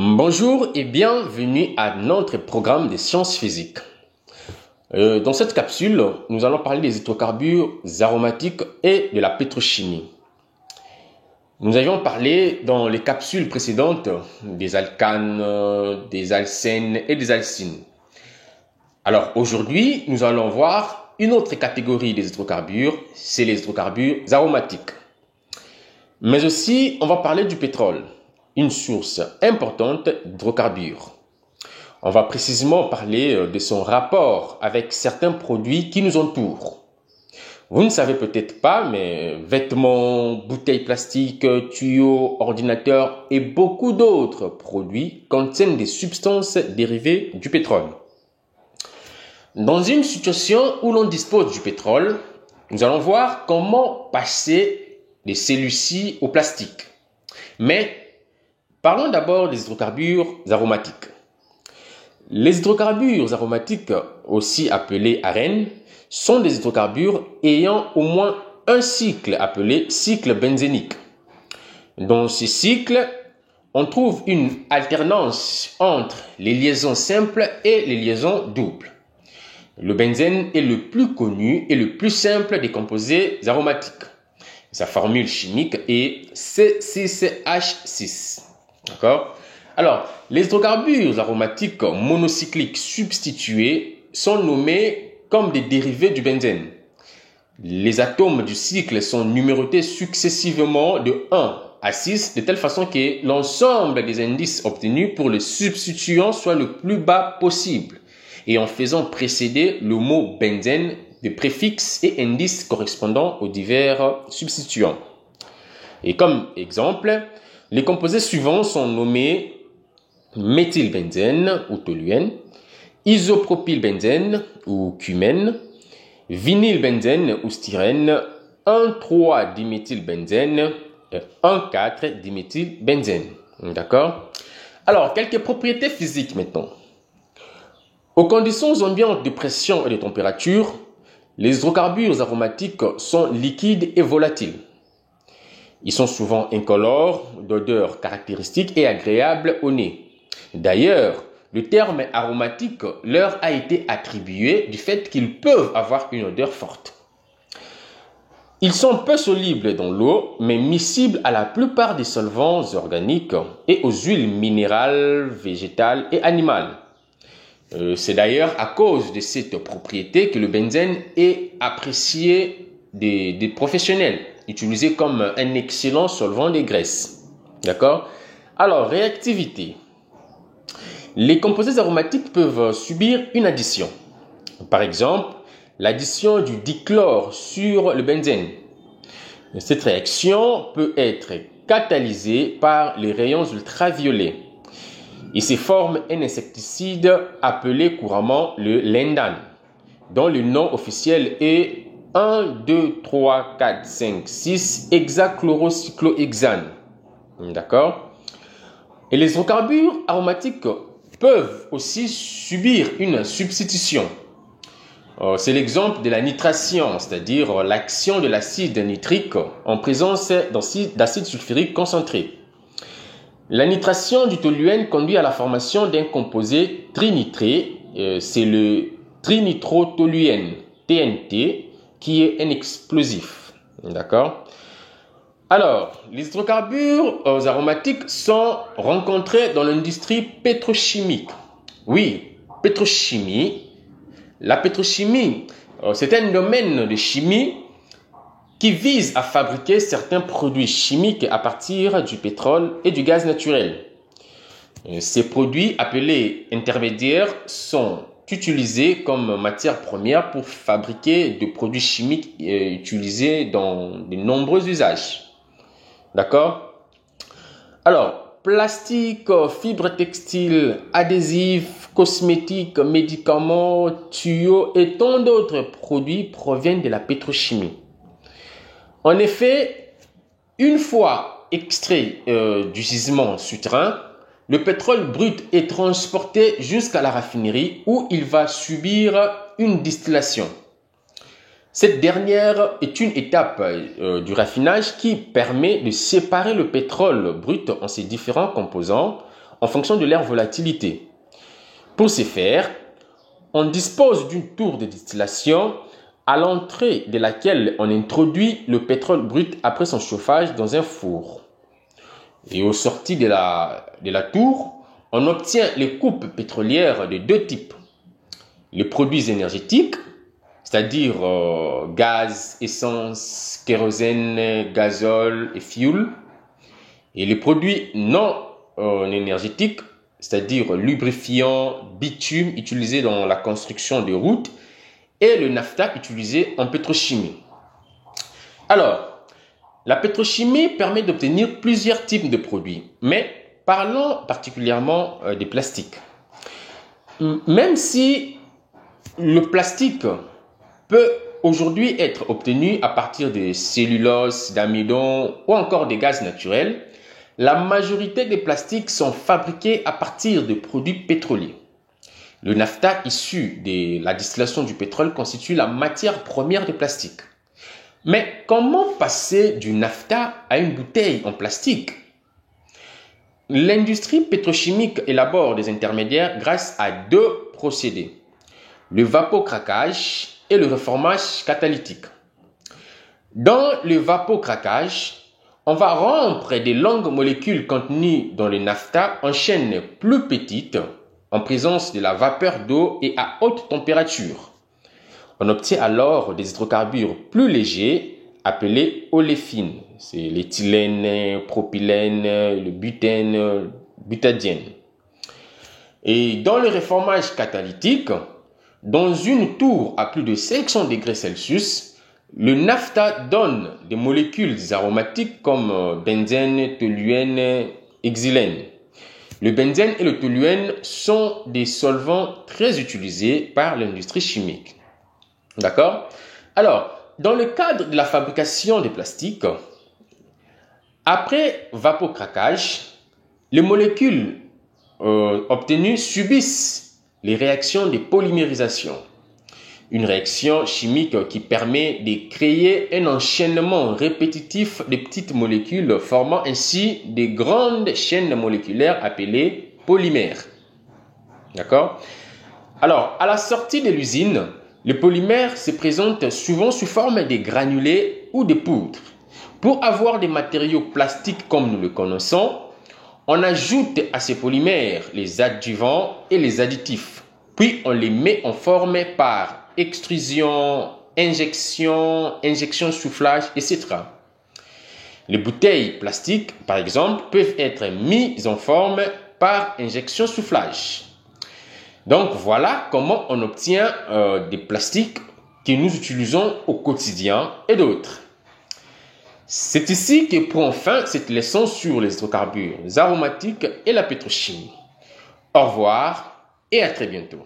Bonjour et bienvenue à notre programme de sciences physiques. Dans cette capsule, nous allons parler des hydrocarbures aromatiques et de la pétrochimie. Nous avions parlé dans les capsules précédentes des alcanes, des alcènes et des alcynes. Alors aujourd'hui, nous allons voir une autre catégorie des hydrocarbures, c'est les hydrocarbures aromatiques. Mais aussi, on va parler du pétrole, une source importante d'hydrocarbures. On va précisément parler de son rapport avec certains produits qui nous entourent. Vous ne savez peut-être pas, mais vêtements, bouteilles plastiques, tuyaux, ordinateurs et beaucoup d'autres produits contiennent des substances dérivées du pétrole. Dans une situation où l'on dispose du pétrole, nous allons voir comment passer de celui-ci au plastique. Mais parlons d'abord des hydrocarbures aromatiques. Les hydrocarbures aromatiques, aussi appelés arènes, sont des hydrocarbures ayant au moins un cycle appelé cycle benzénique. Dans ce cycle, on trouve une alternance entre les liaisons simples et les liaisons doubles. Le benzène est le plus connu et le plus simple des composés aromatiques. Sa formule chimique est C6H6. D'accord? Alors, les hydrocarbures aromatiques monocycliques substitués sont nommés comme des dérivés du benzène. Les atomes du cycle sont numérotés successivement de 1 à 6 de telle façon que l'ensemble des indices obtenus pour le substituant soit le plus bas possible et en faisant précéder le mot benzène de préfixes et indices correspondant aux divers substituants. Et comme exemple, les composés suivants sont nommés méthylbenzène ou toluène, isopropylbenzène ou cumène, vinylbenzène ou styrène, 1,3-diméthylbenzène et 1,4-diméthylbenzène. D'accord? Alors, quelques propriétés physiques maintenant. Aux conditions ambiantes de pression et de température, les hydrocarbures aromatiques sont liquides et volatiles. Ils sont souvent incolores, d'odeur caractéristique et agréable au nez. D'ailleurs, le terme aromatique leur a été attribué du fait qu'ils peuvent avoir une odeur forte. Ils sont peu solubles dans l'eau, mais miscibles à la plupart des solvants organiques et aux huiles minérales, végétales et animales. C'est d'ailleurs à cause de cette propriété que le benzène est apprécié des professionnels, utilisé comme un excellent solvant des graisses. D'accord? Alors, réactivité. Les composés aromatiques peuvent subir une addition. Par exemple, l'addition du dichlore sur le benzène. Cette réaction peut être catalysée par les rayons ultraviolets. Il se forme un insecticide appelé couramment le Lindan, dont le nom officiel est 1,2,3,4,5,6-hexachlorocyclohexane. D'accord? Et les hydrocarbures aromatiques peuvent aussi subir une substitution. C'est l'exemple de la nitration, c'est-à-dire l'action de l'acide nitrique en présence d'acide sulfurique concentré. La nitration du toluène conduit à la formation d'un composé trinitré, c'est le trinitrotoluène, TNT, qui est un explosif. D'accord? Alors, les hydrocarbures aromatiques sont rencontrés dans l'industrie pétrochimique. Oui, pétrochimie. La pétrochimie, c'est un domaine de chimie qui vise à fabriquer certains produits chimiques à partir du pétrole et du gaz naturel. Ces produits appelés intermédiaires sont utilisés comme matière première pour fabriquer des produits chimiques utilisés dans de nombreux usages. D'accord? Alors, plastique, fibres textiles, adhésifs, cosmétiques, médicaments, tuyaux et tant d'autres produits proviennent de la pétrochimie. En effet, une fois extrait du gisement souterrain, le pétrole brut est transporté jusqu'à la raffinerie où il va subir une distillation. Cette dernière est une étape du raffinage qui permet de séparer le pétrole brut en ses différents composants en fonction de leur volatilité. Pour ce faire, on dispose d'une tour de distillation à l'entrée de laquelle on introduit le pétrole brut après son chauffage dans un four. Et au sorti de la tour, on obtient les coupes pétrolières de deux types. Les produits énergétiques, c'est-à-dire gaz, essence, kérosène, gazole et fioul. Et les produits non énergétiques, c'est-à-dire lubrifiant, bitume utilisé dans la construction des routes et le naphta utilisé en pétrochimie. Alors, la pétrochimie permet d'obtenir plusieurs types de produits, mais parlons particulièrement des plastiques. Même si le plastique peut aujourd'hui être obtenu à partir de cellulose, d'amidon ou encore des gaz naturels, la majorité des plastiques sont fabriqués à partir de produits pétroliers. Le naphta issu de la distillation du pétrole constitue la matière première des plastiques. Mais comment passer du naphta à une bouteille en plastique? L'industrie pétrochimique élabore des intermédiaires grâce à deux procédés, le vapocraquage et le reformage catalytique. Dans le vapocraquage, on va rompre des longues molécules contenues dans le naphta en chaînes plus petites en présence de la vapeur d'eau et à haute température. On obtient alors des hydrocarbures plus légers appelés oléfines. C'est l'éthylène, propylène, le butène, butadiène. Et dans le reformage catalytique, dans une tour à plus de 500 degrés Celsius, le naphta donne des molécules aromatiques comme benzène, toluène, xylène. Le benzène et le toluène sont des solvants très utilisés par l'industrie chimique. D'accord? Alors, dans le cadre de la fabrication des plastiques, après vapocraquage, les molécules obtenues subissent les réactions de polymérisation. Une réaction chimique qui permet de créer un enchaînement répétitif de petites molécules formant ainsi des grandes chaînes moléculaires appelées polymères. D'accord? Alors, à la sortie de l'usine, le polymère se présente souvent sous forme de granulés ou de poudres. Pour avoir des matériaux plastiques comme nous le connaissons, on ajoute à ces polymères les adjuvants et les additifs. Puis on les met en forme par extrusion, injection, soufflage, etc. Les bouteilles plastiques, par exemple, peuvent être mises en forme par injection soufflage. Donc voilà comment on obtient des plastiques que nous utilisons au quotidien et d'autres. C'est ici que prend fin cette leçon sur les hydrocarbures aromatiques et la pétrochimie. Au revoir et à très bientôt.